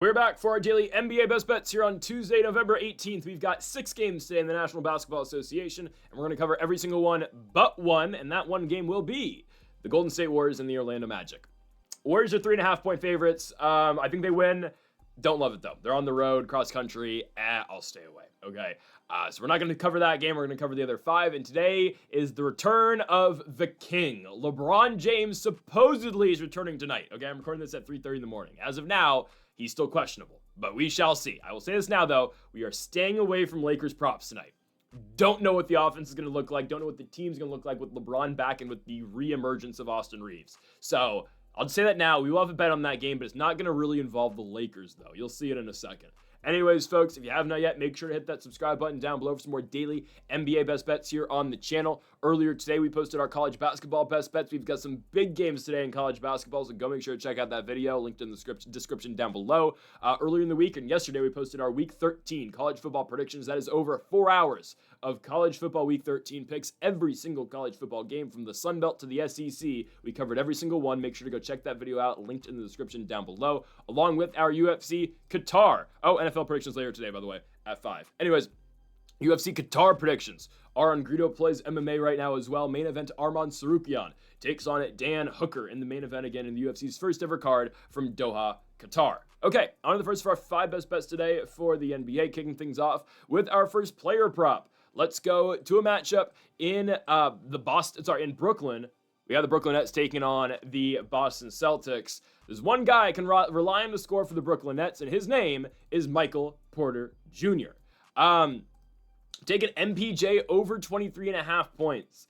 We're back for our daily NBA best bets here on Tuesday, November 18th. We've got 6 games today in the National Basketball Association, and we're going to cover every single one but one, and that one game will be the Golden State Warriors and the Orlando Magic. Warriors are 3.5-point favorites. I think they win. Don't love it, though. They're on the road, cross-country. I'll stay away, okay? So we're not going to cover that game. We're going to cover the other 5, and today is the return of the king. LeBron James supposedly is returning tonight, okay? I'm recording this at 3:30 in the morning. As of now, he's still questionable, but we shall see. I will say this now, though. We are staying away from Lakers props tonight. Don't know what the offense is going to look like. Don't know what the team's going to look like with LeBron back and with the reemergence of Austin Reeves. So I'll just say that now. We will have a bet on that game, but it's not going to really involve the Lakers, though. You'll see it in a second. Anyways, folks, if you have not yet, make sure to hit that subscribe button down below for some more daily NBA best bets here on the channel. Earlier today, we posted our college basketball best bets. We've got some big games today in college basketball, so go make sure to check out that video, linked in the description down below. Earlier in the week and yesterday, we posted our Week 13 college football predictions. That is over 4 hours of college football Week 13 picks. Every single college football game from the Sun Belt to the SEC. We covered every single one. Make sure to go check that video out, linked in the description down below, along with our UFC Qatar. Oh, NFL predictions later today, by the way, at 5. Anyways, UFC Qatar predictions are on Greedo Plays MMA right now as well. Main event, Arman Sarukian takes on Dan Hooker in the main event again in the UFC's first ever card from Doha, Qatar. Okay, on to the first of our 5 best bets today for the NBA, kicking things off with our first player prop. Let's go to a matchup in in Brooklyn. We have the Brooklyn Nets taking on the Boston Celtics. There's one guy can rely on to score for the Brooklyn Nets, and his name is Michael Porter Jr. Taking MPJ over 23.5 points.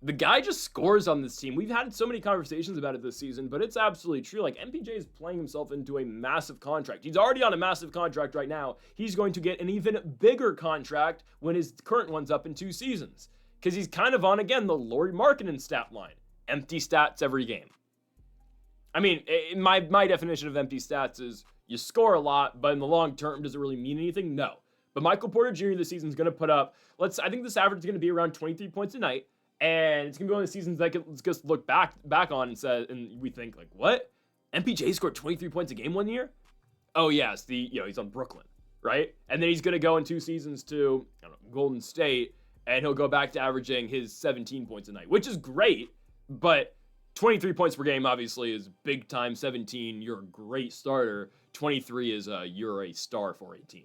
The guy just scores on this team. We've had so many conversations about it this season, but it's absolutely true. Like, MPJ is playing himself into a massive contract. He's already on a massive contract right now. He's going to get an even bigger contract when his current one's up in 2 seasons. Because he's kind of on, again, the Lauri Markkanen stat line. Empty stats every game. I mean, my definition of empty stats is you score a lot, but in the long term, does it really mean anything? No. But Michael Porter Jr. this season is going to put up, I think this average is going to be around 23 points a night. And it's going to be one of the seasons that let's just look back on and we think, like, what? MPJ scored 23 points a game one year? Oh, yes, he's on Brooklyn, right? And then he's going to go in 2 seasons to Golden State, and he'll go back to averaging his 17 points a night, which is great, but 23 points per game obviously is big time. 17, you're a great starter. 23 is you're a star for a team,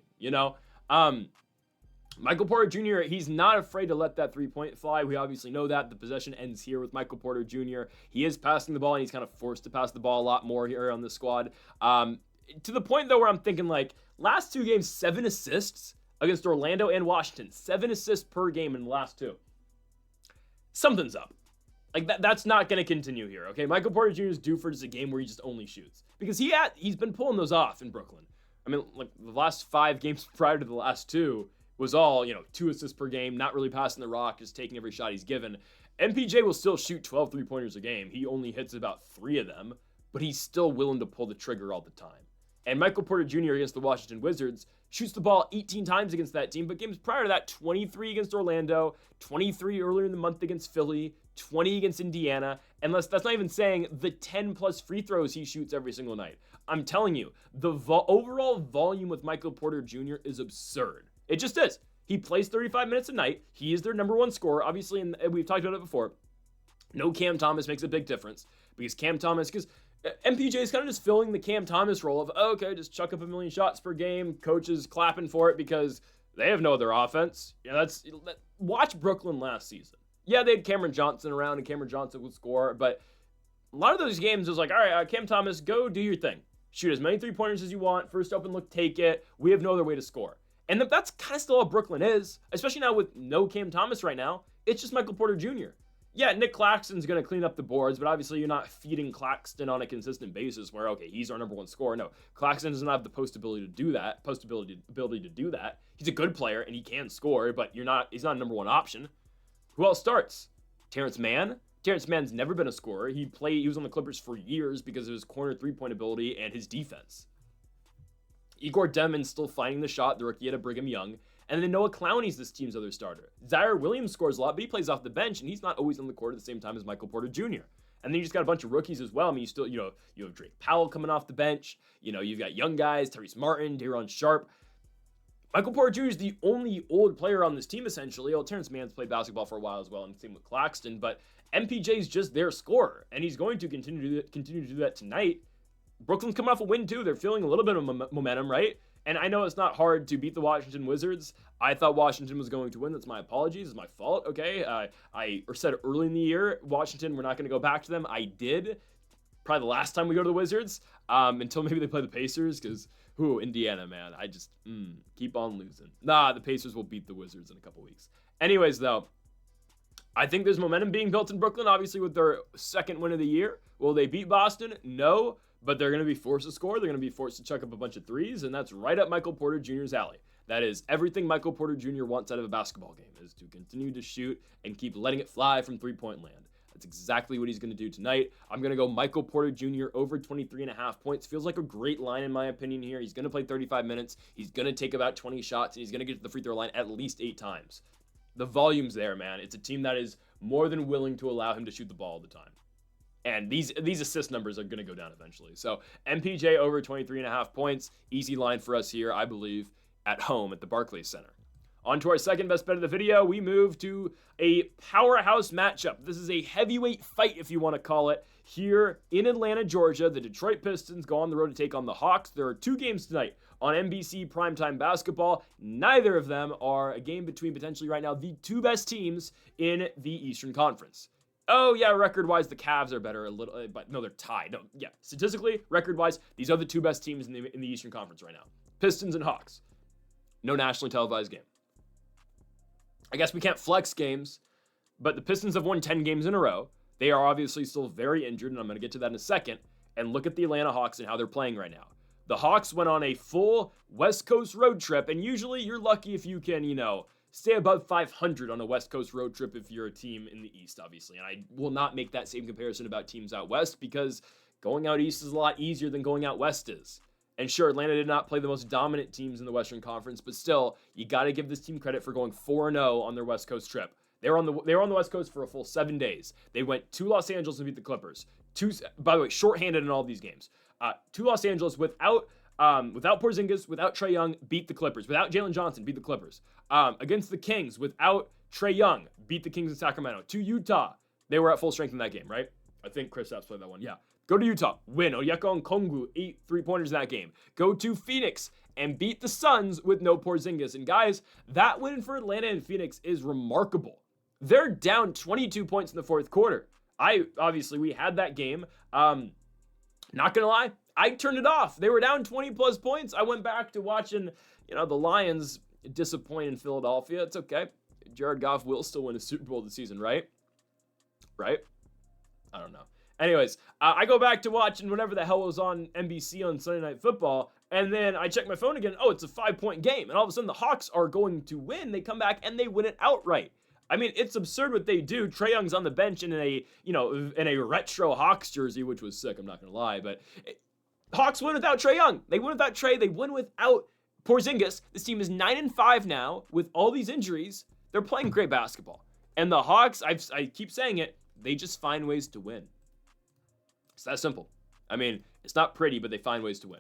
Michael Porter Jr., he's not afraid to let that 3-point fly. We obviously know that. The possession ends here with Michael Porter Jr. He is passing the ball, and he's kind of forced to pass the ball a lot more here on the squad. To the point, though, where I'm thinking, like, last 2 games, 7 assists against Orlando and Washington. 7 assists per game in the last 2. Something's up. Like, that's not going to continue here, okay? Michael Porter Jr. is due for just a game where he just only shoots. Because he's been pulling those off in Brooklyn. I mean, like, the last 5 games prior to the last 2 was all, 2 assists per game, not really passing the rock, just taking every shot he's given. MPJ will still shoot 12 3-pointers a game. He only hits about 3 of them, but he's still willing to pull the trigger all the time. And Michael Porter Jr. against the Washington Wizards shoots the ball 18 times against that team, but games prior to that, 23 against Orlando, 23 earlier in the month against Philly, 20 against Indiana, and that's not even saying the 10-plus free throws he shoots every single night. I'm telling you, the overall volume with Michael Porter Jr. is absurd. It just is. He plays 35 minutes a night. He is their number 1 scorer, obviously, and we've talked about it before. No Cam Thomas makes a big difference, because MPJ is kind of just filling the Cam Thomas role of, okay, just chuck up a million shots per game, coaches clapping for it because they have no other offense. Watch Brooklyn last season. Yeah, they had Cameron Johnson around, and Cameron Johnson would score, but a lot of those games was like, all right, Cam Thomas, go do your thing. Shoot as many 3-pointers as you want. First open look, take it. We have no other way to score. And that's kind of still how Brooklyn is, especially now with no Cam Thomas right now. It's just Michael Porter Jr. Yeah, Nick Claxton's going to clean up the boards, but obviously you're not feeding Claxton on a consistent basis where, okay, he's our number 1 scorer. No, Claxton doesn't have the post ability to do that. He's a good player, and he can score, but he's not a number 1 option. Who else starts? Terrence Mann? Terrence Mann's never been a scorer. He was on the Clippers for years because of his corner 3-point ability and his defense. Igor Demon's still finding the shot, the rookie out of Brigham Young. And then Noah Clowney's this team's other starter. Zaire Williams scores a lot, but he plays off the bench, and he's not always on the court at the same time as Michael Porter Jr. And then you just got a bunch of rookies as well. I mean, you have Drake Powell coming off the bench. You've got young guys, Tyrese Martin, Daron Sharp. Michael Porter Jr. is the only old player on this team, essentially. Terrence Mann's played basketball for a while as well, and same with Claxton. But MPJ is just their scorer, and he's going to continue to do that tonight. Brooklyn's coming off a win, too. They're feeling a little bit of momentum, right? And I know it's not hard to beat the Washington Wizards. I thought Washington was going to win. That's my apologies. It's my fault, okay? I said early in the year, Washington, we're not going to go back to them. I did. Probably the last time we go to the Wizards, until maybe they play the Pacers, because, Indiana, man. I just, keep on losing. Nah, the Pacers will beat the Wizards in a couple weeks. Anyways, though, I think there's momentum being built in Brooklyn, obviously, with their second win of the year. Will they beat Boston? No. But they're going to be forced to score. They're going to be forced to chuck up a bunch of threes, and that's right up Michael Porter Jr.'s alley. That is everything Michael Porter Jr. wants out of a basketball game, is to continue to shoot and keep letting it fly from three-point land. That's exactly what he's going to do tonight. I'm going to go Michael Porter Jr. over 23.5 points. Feels like a great line in my opinion here. He's going to play 35 minutes. He's going to take about 20 shots, and he's going to get to the free throw line at least 8 times. The volume's there, man. It's a team that is more than willing to allow him to shoot the ball all the time. And these assist numbers are going to go down eventually. So MPJ over 23.5 points. Easy line for us here, I believe, at home at the Barclays Center. On to our second best bet of the video, we move to a powerhouse matchup. This is a heavyweight fight, if you want to call it, here in Atlanta, Georgia. The Detroit Pistons go on the road to take on the Hawks. There are 2 games tonight on NBC primetime basketball. Neither of them are a game between potentially right now the 2 best teams in the Eastern Conference. Oh, yeah, record-wise, the Cavs are better a little, but no, they're tied. No, yeah, statistically, record-wise, these are the 2 best teams in the Eastern Conference right now. Pistons and Hawks. No nationally televised game. I guess we can't flex games, but the Pistons have won 10 games in a row. They are obviously still very injured, and I'm going to get to that in a second. And look at the Atlanta Hawks and how they're playing right now. The Hawks went on a full West Coast road trip, and usually you're lucky if you can, stay above 500 on a West Coast road trip if you're a team in the East, obviously. And I will not make that same comparison about teams out West, because going out East is a lot easier than going out West is. And sure, Atlanta did not play the most dominant teams in the Western Conference, but still, you got to give this team credit for going 4-0 on their West Coast trip. They were on the West Coast for a full 7 days. They went to Los Angeles and beat the Clippers. By the way, shorthanded in all these games. To Los Angeles without Porzingis, without Trae Young, beat the Clippers. Without Jalen Johnson, beat the Clippers. Against the Kings, without Trae Young, beat the Kings in Sacramento. To Utah, they were at full strength in that game, right? I think Chris Stapps played that one, yeah. Go to Utah, win. Onyeka Okongwu, 8 3-pointers in that game. Go to Phoenix and beat the Suns with no Porzingis. And guys, that win for Atlanta and Phoenix is remarkable. They're down 22 points in the fourth quarter. We had that game. Not gonna lie, I turned it off. They were down 20 plus points. I went back to watching, the Lions disappoint in Philadelphia. It's okay. Jared Goff will still win a Super Bowl this season, right? Right? I don't know. Anyways, I go back to watching whatever the hell was on NBC on Sunday Night Football, and then I check my phone again. Oh, it's a 5-point game. And all of a sudden, the Hawks are going to win. They come back, and they win it outright. I mean, it's absurd what they do. Trae Young's on the bench in a retro Hawks jersey, which was sick, I'm not going to lie. But Hawks win without Trae Young. They win without Trae. They win without Porzingis. This team is 9-5 now with all these injuries. They're playing great basketball. And the Hawks, I keep saying it, they just find ways to win. It's that simple. I mean, it's not pretty, but they find ways to win.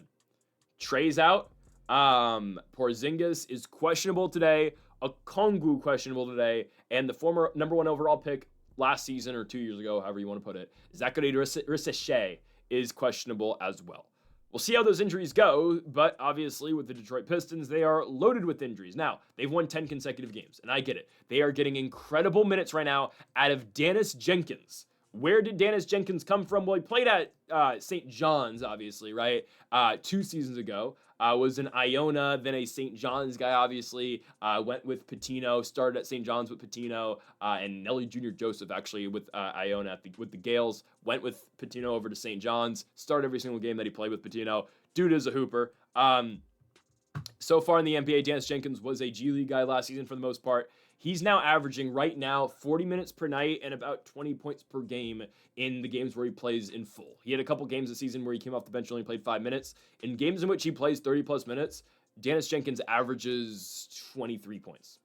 Trae's out. Porzingis is questionable today. Okongwu questionable today. And the former number 1 overall pick last season or 2 years ago, however you want to put it, Zachary Rissache is questionable as well. We'll see how those injuries go, but obviously with the Detroit Pistons, they are loaded with injuries. Now, they've won 10 consecutive games, and I get it. They are getting incredible minutes right now out of Dennis Jenkins. Where did Dennis Jenkins come from? Well, he played at St. John's, obviously, right? 2 seasons ago. Was an Iona, then a St. John's guy, obviously. Went with Pitino, started at St. John's with Pitino, and Nelly Jr. Joseph, actually, with Iona with the Gales. Went with Pitino over to St. John's. Started every single game that he played with Pitino. Dude is a hooper. So far in the NBA, Dennis Jenkins was a G League guy last season for the most part. He's now averaging right now 40 minutes per night and about 20 points per game in the games where he plays in full. He had a couple games this season where he came off the bench and only played 5 minutes. In games in which he plays 30 plus minutes, Dennis Jenkins averages 23 points.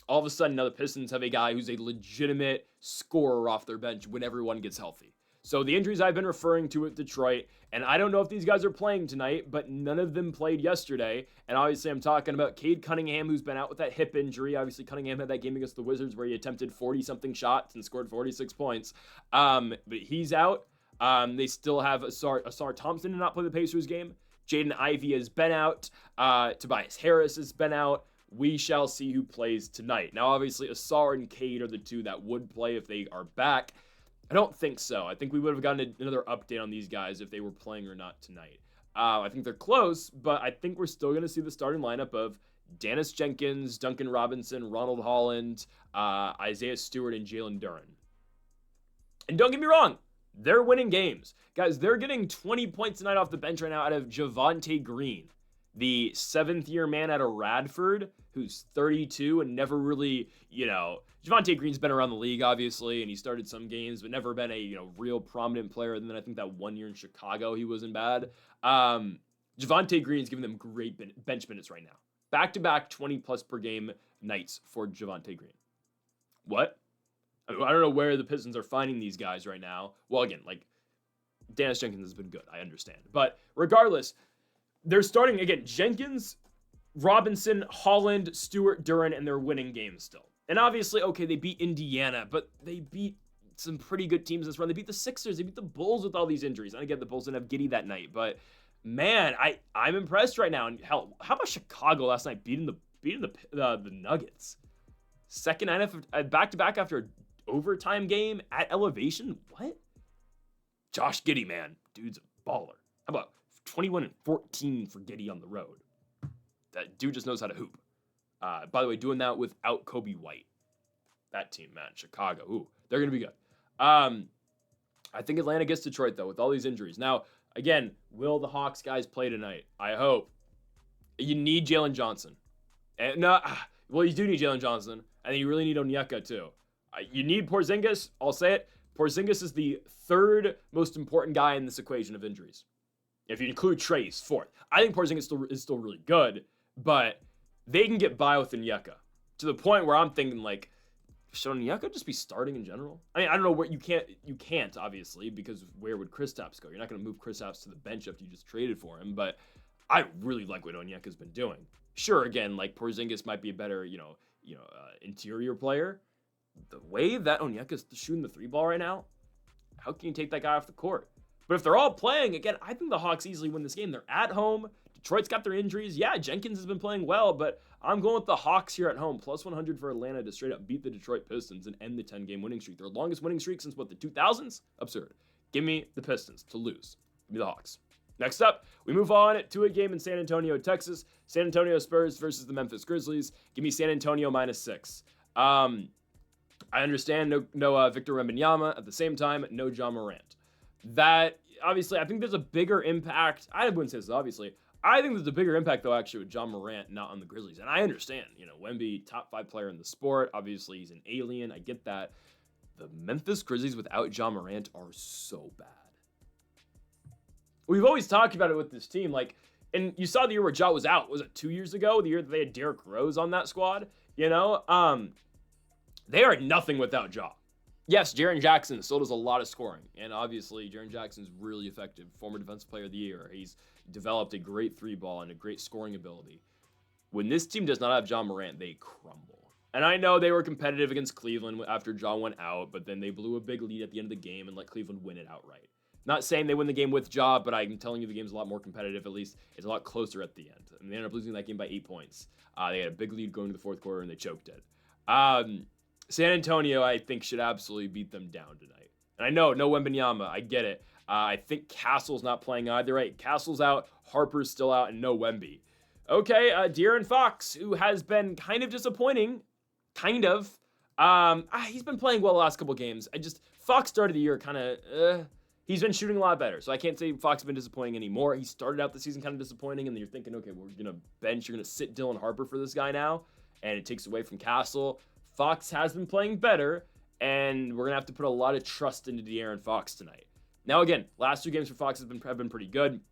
all of a sudden now the Pistons have a guy who's a legitimate scorer off their bench when everyone gets healthy. So the injuries I've been referring to with Detroit, and I don't know if these guys are playing tonight, but none of them played yesterday. And obviously I'm talking about Cade Cunningham, who's been out with that hip injury. Obviously Cunningham had that game against the Wizards where he attempted 40-something shots and scored 46 points. But he's out. They still have Asar Thompson to not play the Pacers game. Jaden Ivey has been out. Tobias Harris has been out. We shall see who plays tonight. Now, obviously, Asar and Cade are the two that would play if they are back. I don't think so. I think we would have gotten another update on these guys if they were playing or not tonight. I think they're close, but I think we're still going to see the starting lineup of Dennis Jenkins, Duncan Robinson, Ronald Holland, Isaiah Stewart, and Jalen Duren. And don't get me wrong, they're winning games. Guys, they're getting 20 points tonight off the bench right now out of Javonte Green, the 7th-year man out of Radford, who's 32 and never really, Javonte Green's been around the league, obviously, and he started some games, but never been a, real prominent player. And then I think that 1 year in Chicago, he wasn't bad. Javonte Green's giving them great bench minutes right now. Back-to-back 20-plus per game nights for Javonte Green. What? I don't know where the Pistons are finding these guys right now. Well, again, Dennis Jenkins has been good. I understand. But regardless, they're starting, again, Jenkins, Robinson, Holland, Stewart, Duren, and they're winning games still. And obviously, okay, they beat Indiana, but they beat some pretty good teams this run. They beat the Sixers. They beat the Bulls with all these injuries. And again, the Bulls didn't have Giddey that night. But, man, I'm impressed right now. And hell, how about Chicago last night beating the Nuggets? Second night of back-to-back after an overtime game at elevation? What? Josh Giddey, man. Dude's a baller. How about 21-14 for Giddey on the road? That dude just knows how to hoop. By the way, doing that without Kobe White. That team, man. Chicago. Ooh, they're going to be good. I think Atlanta gets Detroit, though, with all these injuries. Now, again, will the Hawks guys play tonight? I hope. You need Jalen Johnson. You do need Jalen Johnson, and then you really need Onyeka, too. You need Porzingis. I'll say it. Porzingis is the third most important guy in this equation of injuries. If you include Trey, he's fourth. I think Porzingis is still really good, but they can get by with Onyeka to the point where I'm thinking, should Onyeka just be starting in general? I mean, I don't know where you can't, obviously, because where would Kristaps go? You're not going to move Kristaps to the bench after you just traded for him, but I really like what Onyeka's been doing. Sure, again, Porzingis might be a better, interior player. The way that Onyeka's shooting the 3-ball right now, how can you take that guy off the court? But if they're all playing, again, I think the Hawks easily win this game. They're at home. Detroit's got their injuries. Yeah, Jenkins has been playing well, but I'm going with the Hawks here at home. Plus 100 for Atlanta to straight up beat the Detroit Pistons and end the 10-game winning streak. Their longest winning streak since, the 2000s? Absurd. Give me the Pistons to lose. Give me the Hawks. Next up, we move on to a game in San Antonio, Texas. San Antonio Spurs versus the Memphis Grizzlies. Give me San Antonio -6. I understand no Victor Wembanyama. At the same time, no John Morant. That, obviously, I think there's a bigger impact. I wouldn't say this, obviously. I think there's a bigger impact, though, actually, with John Morant not on the Grizzlies. And I understand, Wemby, top 5 player in the sport. Obviously, he's an alien. I get that. The Memphis Grizzlies without John Morant are so bad. We've always talked about it with this team. And you saw the year where Ja was out. Was it 2 years ago? The year that they had Derrick Rose on that squad? They are nothing without Ja. Yes, Jaren Jackson still does a lot of scoring. And obviously, Jaren Jackson's really effective. Former Defensive Player of the Year. He's developed a great 3-ball and a great scoring ability. When this team does not have John Morant, they crumble. And I know they were competitive against Cleveland after Ja went out, but then they blew a big lead at the end of the game and let Cleveland win it outright. Not saying they win the game with Ja, but I'm telling you the game's a lot more competitive. At least it's a lot closer at the end. And they ended up losing that game by 8 points. They had a big lead going to the fourth quarter, and they choked it. San Antonio, I think, should absolutely beat them down tonight. And I know, no Wembanyama. I get it. I think Castle's not playing either, right? Castle's out, Harper's still out, and no Wemby. Okay, De'Aaron Fox, who has been kind of disappointing. Kind of. He's been playing well the last couple games. Fox started the year kind of, he's been shooting a lot better. So I can't say Fox has been disappointing anymore. He started out the season kind of disappointing, and then you're thinking, okay, we're going to bench, you're going to sit Dylan Harper for this guy now, and it takes away from Castle. Fox has been playing better, and we're going to have to put a lot of trust into De'Aaron Fox tonight. Now, again, last 2 games for Fox have been pretty good.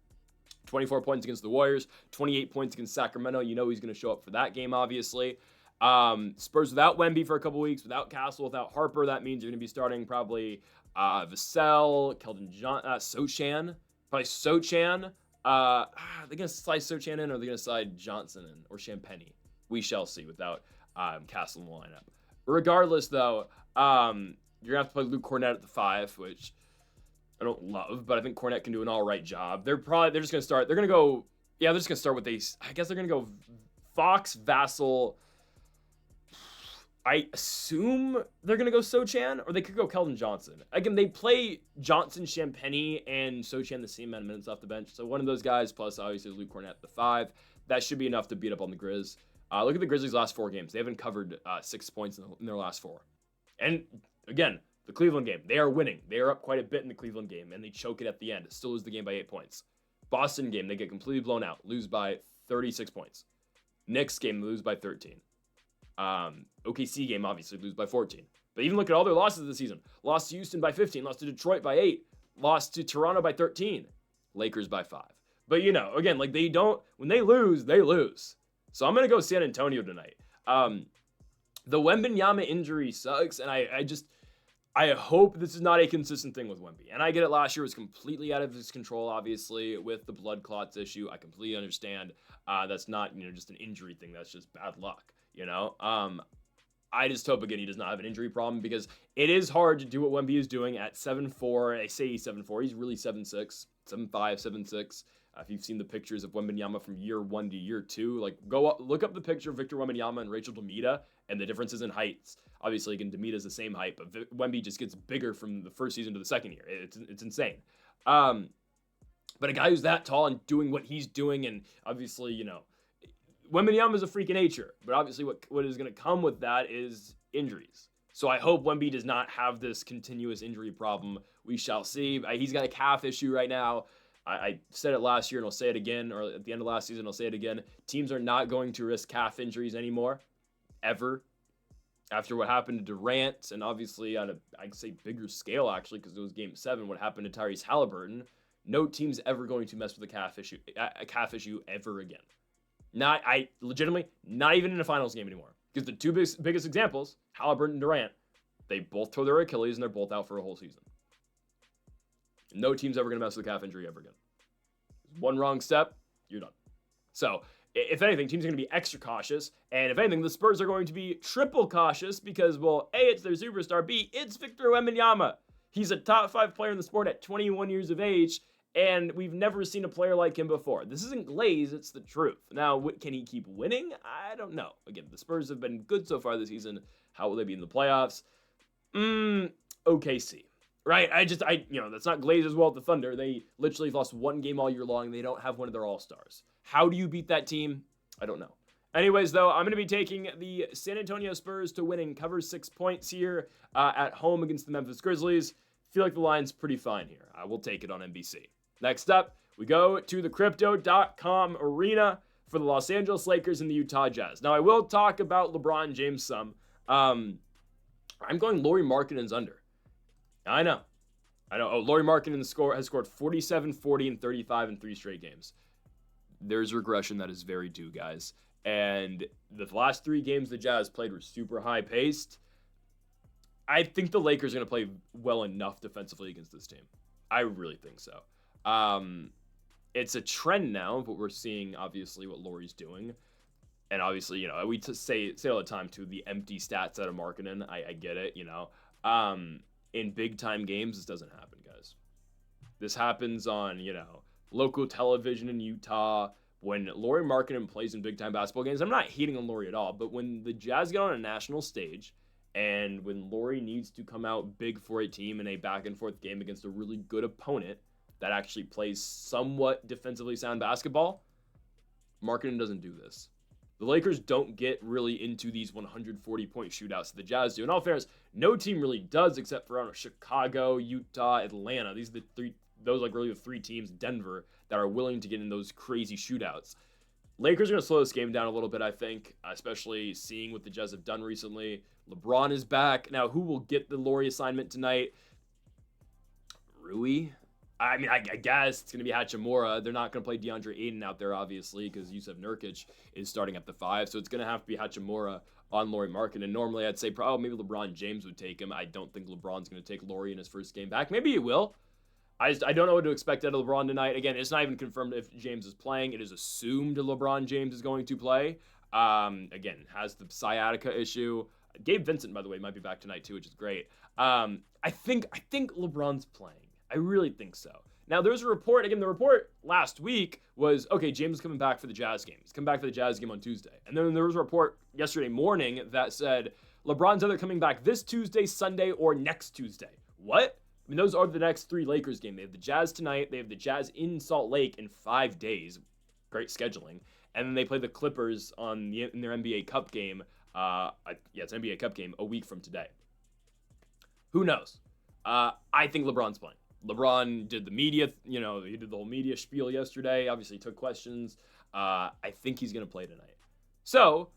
24 points against the Warriors, 28 points against Sacramento. You know he's going to show up for that game, obviously. Spurs without Wemby for a couple weeks, without Castle, without Harper. That means you're going to be starting probably Vassell, Keldon Sochan. Probably Sochan. Are they going to slide Sochan in, or are they going to slide Johnson in, or Champagny? We shall see without Castle in the lineup. Regardless, though, you're going to have to play Luke Cornett at the 5, which I don't love, but I think Cornett can do an all right job. They're just going to start. They're going to go. Yeah, they're just going to start with I guess they're going to go Fox, Vassell. I assume they're going to go Sochan, or they could go Keldon Johnson. Again, they play Johnson, Champagny, and Sochan the same amount of minutes off the bench. So one of those guys, plus obviously Luke Cornett at the 5. That should be enough to beat up on the Grizz. Look at the Grizzlies' last 4 games. They haven't covered 6 points in their last 4. And again, the Cleveland game, they are winning. They are up quite a bit in the Cleveland game, and they choke it at the end. Still lose the game by 8 points. Boston game, they get completely blown out. Lose by 36 points. Knicks game, lose by 13. OKC game, obviously, lose by 14. But even look at all their losses this season. Lost to Houston by 15. Lost to Detroit by 8. Lost to Toronto by 13. Lakers by 5. But, again, like when they lose, they lose. So I'm going to go San Antonio tonight. The Wembanyama injury sucks, and I hope this is not a consistent thing with Wemby. And I get it, last year was completely out of his control, obviously, with the blood clots issue. I completely understand. That's not, just an injury thing. That's just bad luck, I just hope, again, he does not have an injury problem, because it is hard to do what Wemby is doing at 7'4". I say he's 7'4". He's really 7'6", 7'5", 7'6". If you've seen the pictures of Wembanyama from year 1 to year 2, look up the picture of Victor Wembanyama and Rachel Demita and the differences in heights. Obviously, again, Demita's the same height, but Wemby just gets bigger from the first season to the second year. It's insane. But a guy who's that tall and doing what he's doing, and obviously, Wembanyama is a freak of nature, but obviously what is going to come with that is injuries. So I hope Wemby does not have this continuous injury problem. We shall see. He's got a calf issue right now. I said it last year, and I'll say it again, or at the end of last season, I'll say it again. Teams are not going to risk calf injuries anymore, ever. After what happened to Durant, and obviously on I'd say bigger scale, actually, because it was Game 7, what happened to Tyrese Halliburton, no team's ever going to mess with a calf issue ever again. Legitimately, not even in a finals game anymore. Because the two biggest examples, Halliburton and Durant, they both tore their Achilles, and they're both out for a whole season. No team's ever going to mess with a calf injury ever again. One wrong step, you're done. So, if anything, teams are going to be extra cautious. And if anything, the Spurs are going to be triple cautious because, well, A, it's their superstar. B, it's Victor Wembanyama. He's a top 5 player in the sport at 21 years of age, and we've never seen a player like him before. This isn't glaze, it's the truth. Now, can he keep winning? I don't know. Again, the Spurs have been good so far this season. How will they be in the playoffs? OKC. Right, that's not glaze as well at the Thunder. They literally lost 1 game all year long. They don't have one of their all-stars. How do you beat that team? I don't know. Anyways, though, I'm going to be taking the San Antonio Spurs to winning cover 6 points here at home against the Memphis Grizzlies. Feel like the line's pretty fine here. I will take it on NBC. Next up, we go to the Crypto.com arena for the Los Angeles Lakers and the Utah Jazz. Now, I will talk about LeBron James some. I'm going Lauri Markkanen's under. I know. Oh, Lauri Markkanen has scored 47, 40, and 35 in 3 straight games. There's regression that is very due, guys. And the last 3 games the Jazz played were super high-paced. I think the Lakers are going to play well enough defensively against this team. I really think so. It's a trend now of what we're seeing, obviously, what Lauri's doing. And obviously, we say all the time, too, the empty stats out of Markkanen. I get it, In big-time games, this doesn't happen, guys. This happens on, local television in Utah. When Lauri Markkanen plays in big-time basketball games, I'm not hating on Lauri at all, but when the Jazz get on a national stage and when Lauri needs to come out big for a team in a back-and-forth game against a really good opponent that actually plays somewhat defensively sound basketball, Markkanen doesn't do this. The Lakers don't get really into these 140-point shootouts that the Jazz do. In all fairness, no team really does except for Chicago, Utah, Atlanta. These are really the 3 teams, Denver, that are willing to get in those crazy shootouts. Lakers are going to slow this game down a little bit, I think, especially seeing what the Jazz have done recently. LeBron is back. Now, who will get the Lauri assignment tonight? Rui? I mean, I guess it's going to be Hachimura. They're not going to play DeAndre Ayton out there, obviously, because Yusuf Nurkic is starting at the 5. So it's going to have to be Hachimura on Lauri Markkanen. And normally I'd say probably maybe LeBron James would take him. I don't think LeBron's going to take Lauri in his first game back. Maybe he will. I don't know what to expect out of LeBron tonight. Again, it's not even confirmed if James is playing. It is assumed LeBron James is going to play. Again, has the sciatica issue. Gabe Vincent, by the way, might be back tonight too, which is great. I think LeBron's playing. I really think so. Now, there's a report. Again, the report last week was, okay, James is coming back for the Jazz game. He's coming back for the Jazz game on Tuesday. And then there was a report yesterday morning that said LeBron's either coming back this Tuesday, Sunday, or next Tuesday. What? I mean, those are the next 3 Lakers games. They have the Jazz tonight. They have the Jazz in Salt Lake in 5 days. Great scheduling. And then they play the Clippers in their NBA Cup game. It's an NBA Cup game a week from today. Who knows? I think LeBron's playing. LeBron did the media, he did the whole media spiel yesterday. Obviously, took questions. I think he's going to play tonight. So,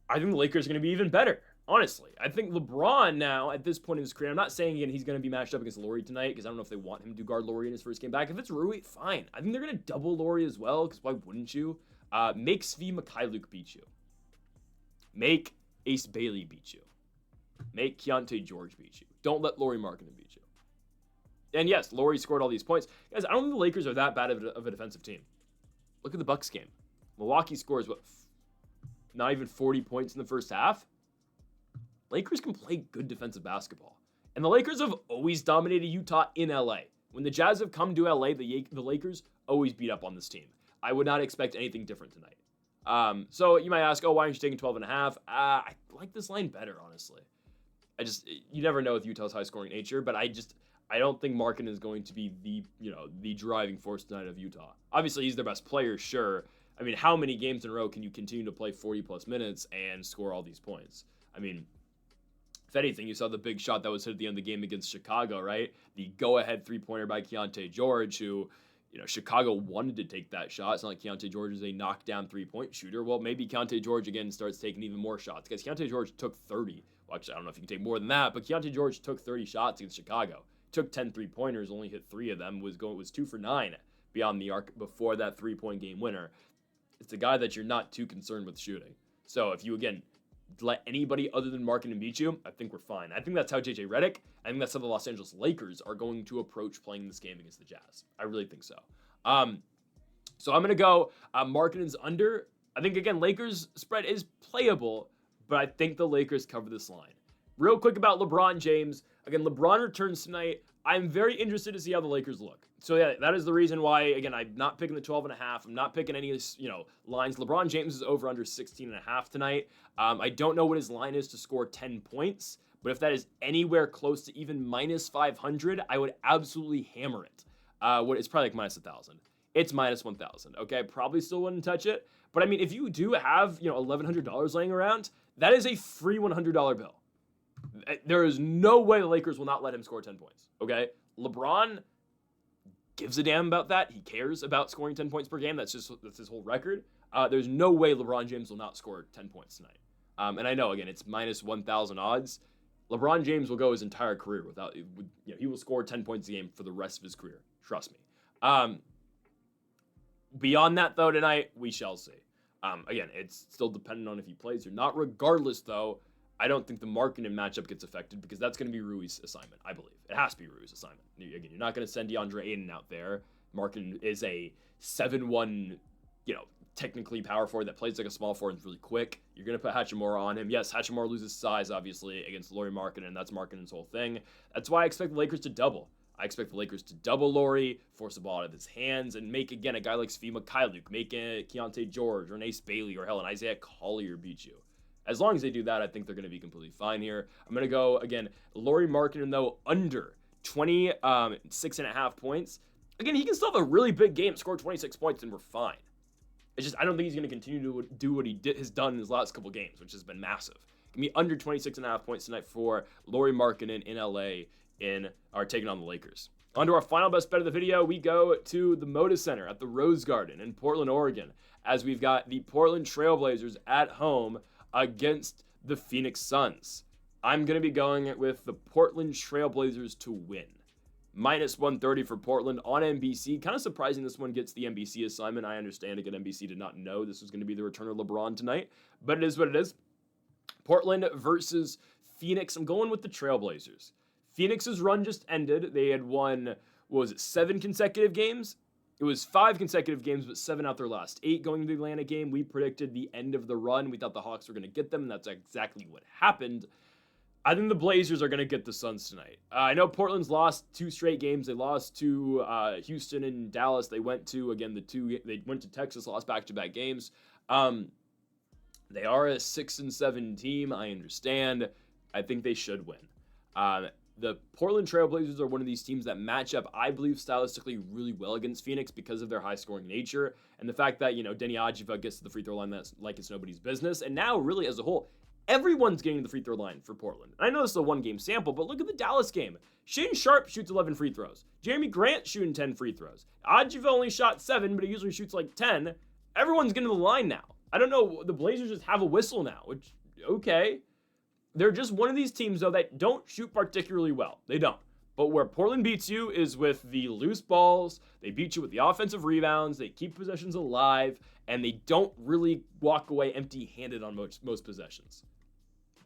I think the Lakers are going to be even better, honestly. I think LeBron now, at this point in his career, I'm not saying again he's going to be matched up against Lauri tonight, because I don't know if they want him to guard Lauri in his first game back. If it's Rui, fine. I think they're going to double Lauri as well, because why wouldn't you? Make Svi Mikhailuk beat you. Make Ace Bailey beat you. Make Keontae George beat you. Don't let Lauri Markkanen beat you. And yes, Lauri scored all these points. Guys, I don't think the Lakers are that bad of a defensive team. Look at the Bucks game. Milwaukee scores, not even 40 points in the first half? Lakers can play good defensive basketball. And the Lakers have always dominated Utah in LA. When the Jazz have come to LA, the Lakers always beat up on this team. I would not expect anything different tonight. So you might ask, why aren't you taking 12.5? I like this line better, honestly. You never know with Utah's high-scoring nature, but I don't think Markkanen is going to be the driving force tonight of Utah. Obviously, he's their best player, sure. I mean, how many games in a row can you continue to play 40-plus minutes and score all these points? I mean, if anything, you saw the big shot that was hit at the end of the game against Chicago, right? The go-ahead three-pointer by Keontae George, who, Chicago wanted to take that shot. It's not like Keontae George is a knockdown three-point shooter. Well, maybe Keontae George, again, starts taking even more shots, because Keontae George took 30. Well, actually, I don't know if you can take more than that, but Keontae George took 30 shots against Chicago. Took 10 3-pointers, only hit 3 of them, was 2 for 9 beyond the arc before that 3-point game winner. It's a guy that you're not too concerned with shooting. So if you, again, let anybody other than Markkanen beat you, I think we're fine. I think that's how JJ Redick, I think that's how the Los Angeles Lakers are going to approach playing this game against the Jazz. I really think so. So I'm going to go Markkanen's under. I think, again, Lakers spread is playable, but I think the Lakers cover this line. Real quick about LeBron James. Again, LeBron returns tonight. I'm very interested to see how the Lakers look. So, yeah, that is the reason why, again, I'm not picking the 12.5. I'm not picking any lines. LeBron James is over under 16.5 tonight. I don't know what his line is to score 10 points, but if that is anywhere close to even minus 500, I would absolutely hammer it. It's probably like minus 1,000. It's minus 1,000, okay? Probably still wouldn't touch it. But, I mean, if you do have, $1,100 laying around, that is a free $100 bill. There is no way the Lakers will not let him score 10 points, okay? LeBron gives a damn about that. He cares about scoring 10 points per game. That's his whole record. There's no way LeBron James will not score 10 points tonight. And I know, again, it's minus 1,000 odds. LeBron James will go his entire career without, he will score 10 points a game for the rest of his career. Trust me. Beyond that, though, tonight, we shall see. Again, it's still dependent on if he plays or not. Regardless, though, I don't think the Markkanen matchup gets affected because that's going to be Rui's assignment, I believe. It has to be Rui's assignment. Again, you're not going to send DeAndre Ayton out there. Markkanen is a 7'1", technically power forward that plays like a small forward and is really quick. You're going to put Hachimura on him. Yes, Hachimura loses size, obviously, against Lauri Markkanen. That's Markkanen's whole thing. That's why I expect the Lakers to double. I expect the Lakers to double Lauri, force the ball out of his hands, and make, again, a guy like Svi Mikhailuk, make a Keontae George or an Ace Bailey or, hell, an Isaiah Collier beat you. As long as they do that, I think they're going to be completely fine here. I'm going to go, again, Lauri Markkanen, though, under 26.5 points. Again, he can still have a really big game, score 26 points, and we're fine. It's just I don't think he's going to continue to do what he has done in his last couple games, which has been massive. Give me under 26.5 points tonight for Lauri Markkanen in LA taking on the Lakers. On to our final best bet of the video, we go to the Moda Center at the Rose Garden in Portland, Oregon, as we've got the Portland Trailblazers at home against the Phoenix Suns. I'm going to be going with the Portland Trailblazers to win. minus 130 for Portland on NBC. Kind of surprising this one gets the NBC assignment. I understand, again, NBC did not know this was going to be the return of LeBron tonight, but it is what it is. Portland versus Phoenix. I'm going with the Trailblazers. Phoenix's run just ended. They had won, 7 consecutive games? It was 5 consecutive games, but 7 out their last 8 going to the Atlanta game. We predicted the end of the run. We thought the Hawks were going to get them, and that's exactly what happened. I think the Blazers are going to get the Suns tonight. I know Portland's lost 2 straight games. They lost to Houston and Dallas. They went to, again, they went to Texas, lost back-to-back games. They are a 6-7 team. I understand. I think they should win. The Portland Trailblazers are one of these teams that match up, I believe, stylistically really well against Phoenix because of their high-scoring nature and the fact that, Deni Avdija gets to the free throw line that's like it's nobody's business. And now, really, as a whole, everyone's getting to the free throw line for Portland. I know this is a one-game sample, but look at the Dallas game. Shaedon Sharpe shoots 11 free throws. Jeremy Grant shooting 10 free throws. Avdija only shot 7, but he usually shoots like 10. Everyone's getting to the line now. I don't know. The Blazers just have a whistle now, which, okay. They're just one of these teams, though, that don't shoot particularly well. They don't. But where Portland beats you is with the loose balls. They beat you with the offensive rebounds. They keep possessions alive, and they don't really walk away empty-handed on most possessions.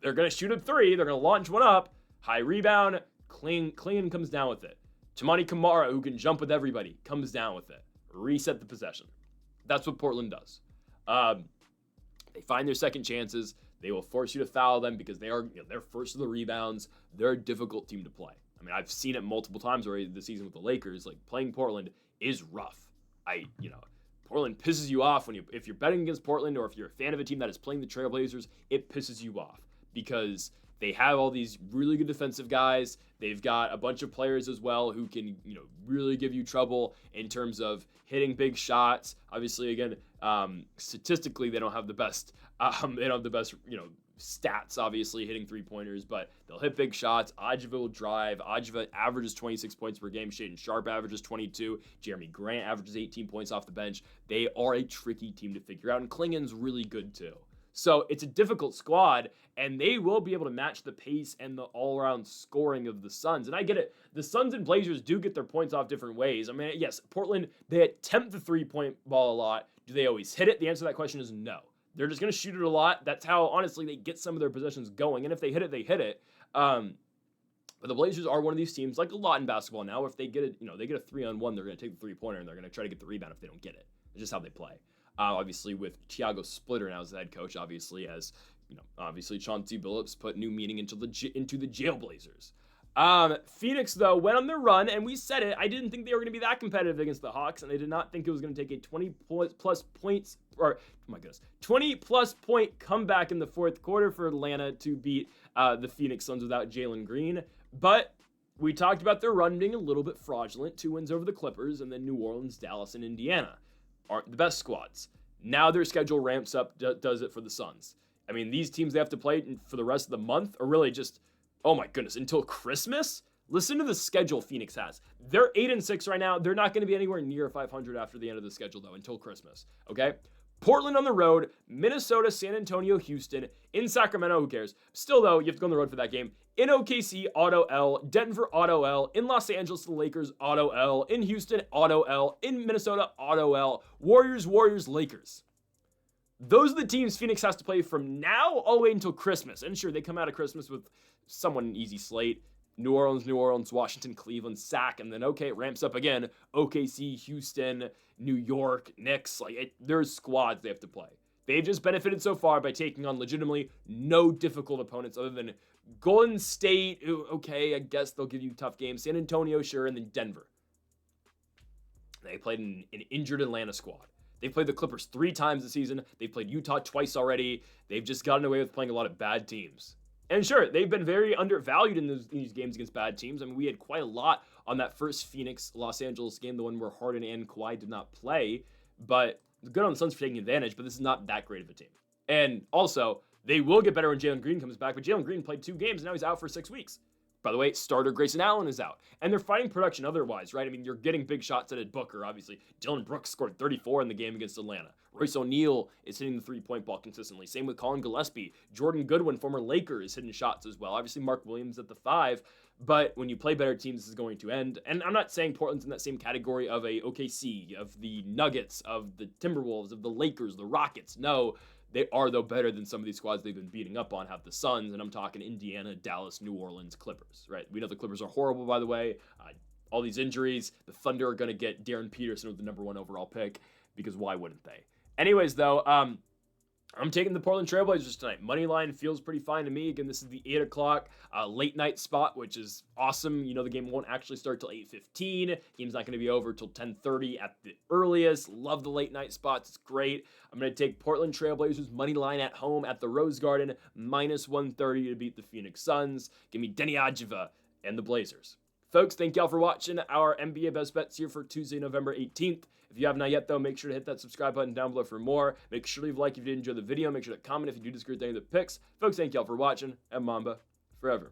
They're going to shoot a 3. They're going to launch one up. High rebound. Clean comes down with it. Tamani Kamara, who can jump with everybody, comes down with it. Reset the possession. That's what Portland does. They find their second chances. They will force you to foul them because they're first of the rebounds. They're a difficult team to play. I mean, I've seen it multiple times already this season with the Lakers. Like, playing Portland is rough. Portland pisses you off if you're betting against Portland, or if you're a fan of a team that is playing the Trailblazers, it pisses you off because they have all these really good defensive guys. They've got a bunch of players as well who can, really give you trouble in terms of hitting big shots. Obviously, again, statistically, they don't have the best, stats, obviously, hitting three-pointers, but they'll hit big shots. Avdija will drive. Avdija averages 26 points per game. Shaedon Sharpe averages 22. Jeremy Grant averages 18 points off the bench. They are a tricky team to figure out, and Klingon's really good, too. So it's a difficult squad, and they will be able to match the pace and the all-around scoring of the Suns. And I get it. The Suns and Blazers do get their points off different ways. I mean, yes, Portland, they attempt the three-point ball a lot. Do they always hit it? The answer to that question is no. They're just going to shoot it a lot. That's how, honestly, they get some of their possessions going. And if they hit it, they hit it. But the Blazers are one of these teams, like a lot in basketball now, if they get it, they get a 3-on-1, they're going to take the three-pointer, and they're going to try to get the rebound if they don't get it. It's just how they play. Obviously, with Thiago Splitter now as the head coach, obviously Chauncey Billups put new meaning into the Jailblazers. Phoenix, though, went on their run, and we said it. I didn't think they were going to be that competitive against the Hawks, and I did not think it was going to take a 20-plus point comeback in the fourth quarter for Atlanta to beat the Phoenix Suns without Jalen Green. But we talked about their run being a little bit fraudulent. 2 wins over the Clippers, and then New Orleans, Dallas, and Indiana aren't the best squads. Now their schedule ramps up, does it for the Suns. I mean, these teams they have to play for the rest of the month, or really just, oh my goodness, until Christmas? Listen to the schedule Phoenix has. They're 8-6 right now. They're not going to be anywhere near 500 after the end of the schedule, though, until Christmas, okay? Portland on the road, Minnesota, San Antonio, Houston, in Sacramento, who cares? Still, though, you have to go on the road for that game. In OKC, auto L. Denver, auto L. In Los Angeles, the Lakers, auto L. In Houston, auto L. In Minnesota, auto L. Warriors, Lakers. Those are the teams Phoenix has to play from now all the way until Christmas. And sure, they come out of Christmas with somewhat an easy slate. New Orleans, Washington, Cleveland, Sac, and then, okay, it ramps up again. OKC, Houston, New York, Knicks. There's squads they have to play. They've just benefited so far by taking on legitimately no difficult opponents other than Golden State, who, okay, I guess they'll give you tough games. San Antonio, sure, and then Denver. They played an injured Atlanta squad. They've played the Clippers 3 times this season. They've played Utah twice already. They've just gotten away with playing a lot of bad teams. And sure, they've been very undervalued in these games against bad teams. I mean, we had quite a lot on that first Phoenix-Los Angeles game, the one where Harden and Kawhi did not play. But good on the Suns for taking advantage, but this is not that great of a team. And also, they will get better when Jalen Green comes back, but Jalen Green played 2 games, and now he's out for 6 weeks. By the way, starter Grayson Allen is out. And they're fighting production otherwise, right? I mean, you're getting big shots at Ed Booker, obviously. Dylan Brooks scored 34 in the game against Atlanta. Royce O'Neal is hitting the three-point ball consistently. Same with Colin Gillespie. Jordan Goodwin, former Laker, is hitting shots as well. Obviously, Mark Williams at the 5. But when you play better teams, this is going to end. And I'm not saying Portland's in that same category of a OKC, of the Nuggets, of the Timberwolves, of the Lakers, the Rockets. No, they are, though, better than some of these squads they've been beating up on, have the Suns, and I'm talking Indiana, Dallas, New Orleans, Clippers, right? We know the Clippers are horrible, by the way. All these injuries, the Thunder are going to get Darren Peterson with the number 1 overall pick, because why wouldn't they? Anyways, though, I'm taking the Portland Trailblazers tonight. Money line feels pretty fine to me. Again, this is the 8 o'clock late night spot, which is awesome. You know, the game won't actually start till 8:15. Game's not going to be over till 10:30 at the earliest. Love the late night spots. It's great. I'm going to take Portland Trailblazers money line at home at the Rose Garden, -130 to beat the Phoenix Suns. Give me Denny Adjiva and the Blazers. Folks, thank y'all for watching our NBA Best Bets here for Tuesday, November 18th. If you have not yet, though, make sure to hit that subscribe button down below for more. Make sure to leave a like if you did enjoy the video. Make sure to comment if you do disagree with any of the picks. Folks, thank y'all for watching, and Mamba forever.